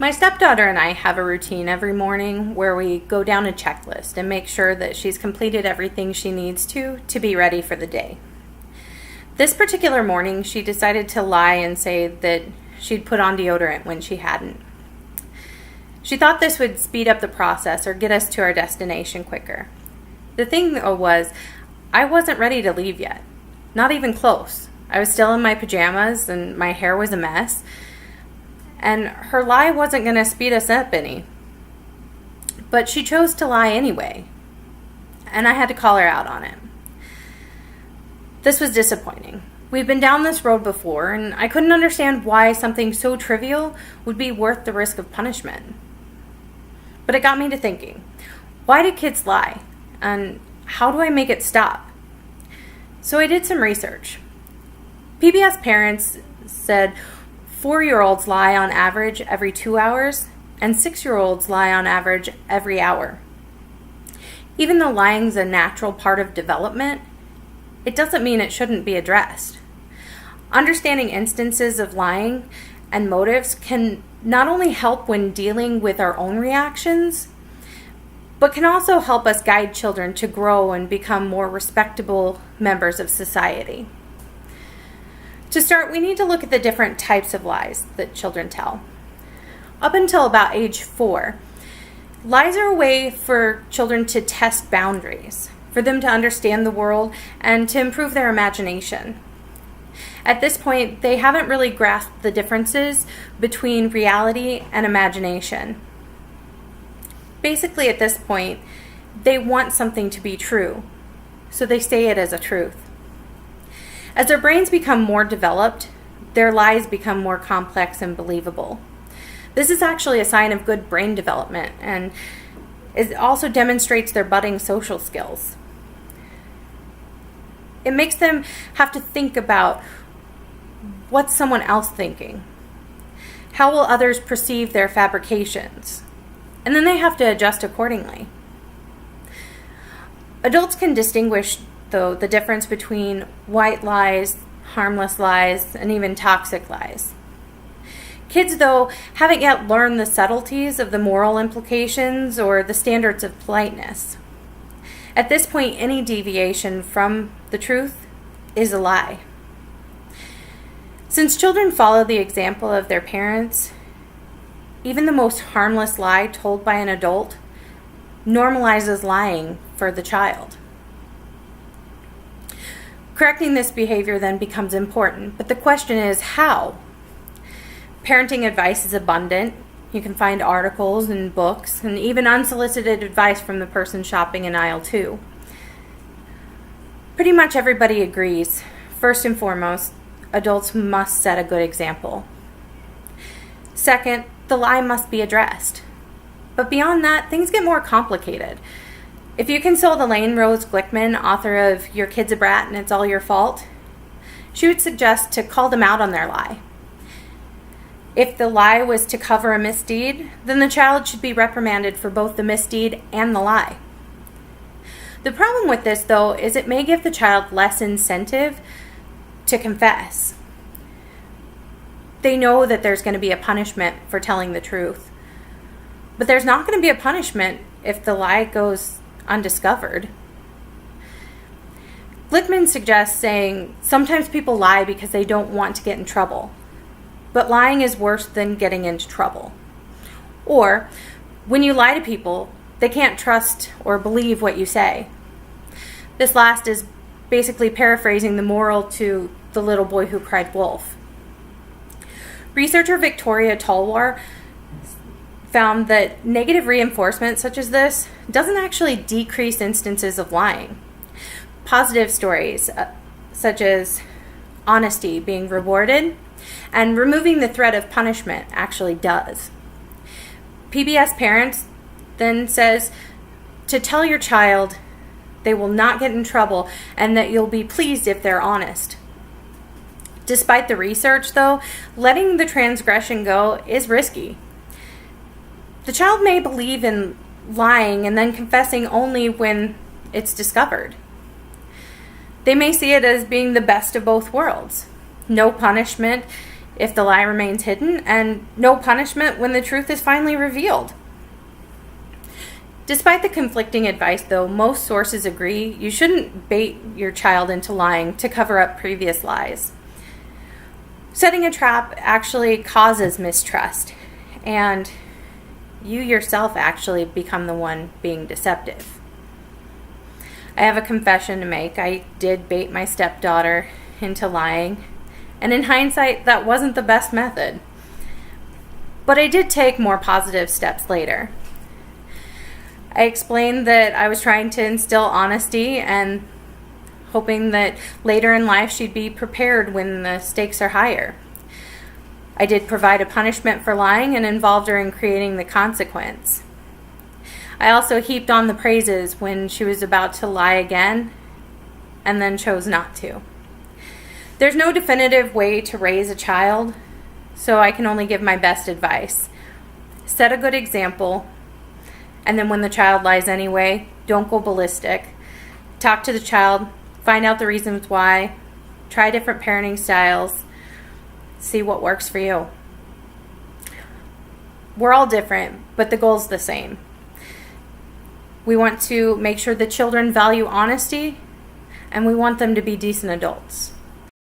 My stepdaughter and I have a routine every morning where we go down a checklist and make sure that she's completed everything she needs to be ready for the day. This particular morning, she decided to lie and say that she'd put on deodorant when she hadn't. She thought this would speed up the process or get us to our destination quicker. The thing, though, was I wasn't ready to leave yet. Not even close. I was still in my pajamas and my hair was a mess. And her lie wasn't going to speed us up any. But she chose to lie anyway. And I had to call her out on it. This was disappointing. We've been down this road before, and I couldn't understand why something so trivial would be worth the risk of punishment. But it got me to thinking, why do kids lie? And how do I make it stop? So I did some research. PBS Parents said 4-year-olds lie on average every 2 hours, and 6-year-olds lie on average every hour. Even though lying's a natural part of development, it doesn't mean it shouldn't be addressed. Understanding instances of lying and motives can not only help when dealing with our own reactions, but can also help us guide children to grow and become more respectable members of society. To start, we need to look at the different types of lies that children tell. Up until about age 4, lies are a way for children to test boundaries, for them to understand the world and to improve their imagination. At this point, they haven't really grasped the differences between reality and imagination. Basically, at this point, they want something to be true, so they say it as a truth. As their brains become more developed, their lies become more complex and believable. This is actually a sign of good brain development, and it also demonstrates their budding social skills. It makes them have to think about what's someone else thinking? How will others perceive their fabrications? And then they have to adjust accordingly. Adults can distinguish, though, the difference between white lies, harmless lies, and even toxic lies. Kids, though, haven't yet learned the subtleties of the moral implications or the standards of politeness. At this point, any deviation from the truth is a lie. Since children follow the example of their parents, even the most harmless lie told by an adult normalizes lying for the child. Correcting this behavior then becomes important, but the question is how? Parenting advice is abundant. You can find articles and books and even unsolicited advice from the person shopping in aisle 2. Pretty much everybody agrees. First and foremost, adults must set a good example. Second, the lie must be addressed. But beyond that, things get more complicated. If you consult Elaine Rose Glickman, author of Your Kid's a Brat and It's All Your Fault, she would suggest to call them out on their lie. If the lie was to cover a misdeed, then the child should be reprimanded for both the misdeed and the lie. The problem with this, though, is it may give the child less incentive to confess. They know that there's going to be a punishment for telling the truth. But there's not going to be a punishment if the lie goes undiscovered. Glickman suggests saying, sometimes people lie because they don't want to get in trouble. But lying is worse than getting into trouble. Or, when you lie to people, they can't trust or believe what you say. This last is basically paraphrasing the moral to The Little Boy Who Cried Wolf. Researcher Victoria Talwar found that negative reinforcement such as this doesn't actually decrease instances of lying. Positive stories such as honesty being rewarded and removing the threat of punishment actually does. PBS Parents then says to tell your child they will not get in trouble and that you'll be pleased if they're honest. Despite the research, though, letting the transgression go is risky. The child may believe in lying and then confessing only when it's discovered. They may see it as being the best of both worlds. No punishment if the lie remains hidden, and no punishment when the truth is finally revealed. Despite the conflicting advice, though, most sources agree you shouldn't bait your child into lying to cover up previous lies. Setting a trap actually causes mistrust, and you yourself actually become the one being deceptive. I have a confession to make. I did bait my stepdaughter into lying, and in hindsight, that wasn't the best method. But I did take more positive steps later. I explained that I was trying to instill honesty and hoping that later in life she'd be prepared when the stakes are higher. I did provide a punishment for lying and involved her in creating the consequence. I also heaped on the praises when she was about to lie again and then chose not to. There's no definitive way to raise a child, so I can only give my best advice. Set a good example. And then when the child lies anyway, don't go ballistic. Talk to the child, find out the reasons why, try different parenting styles, see what works for you. We're all different, but the goal's the same. We want to make sure the children value honesty, and we want them to be decent adults.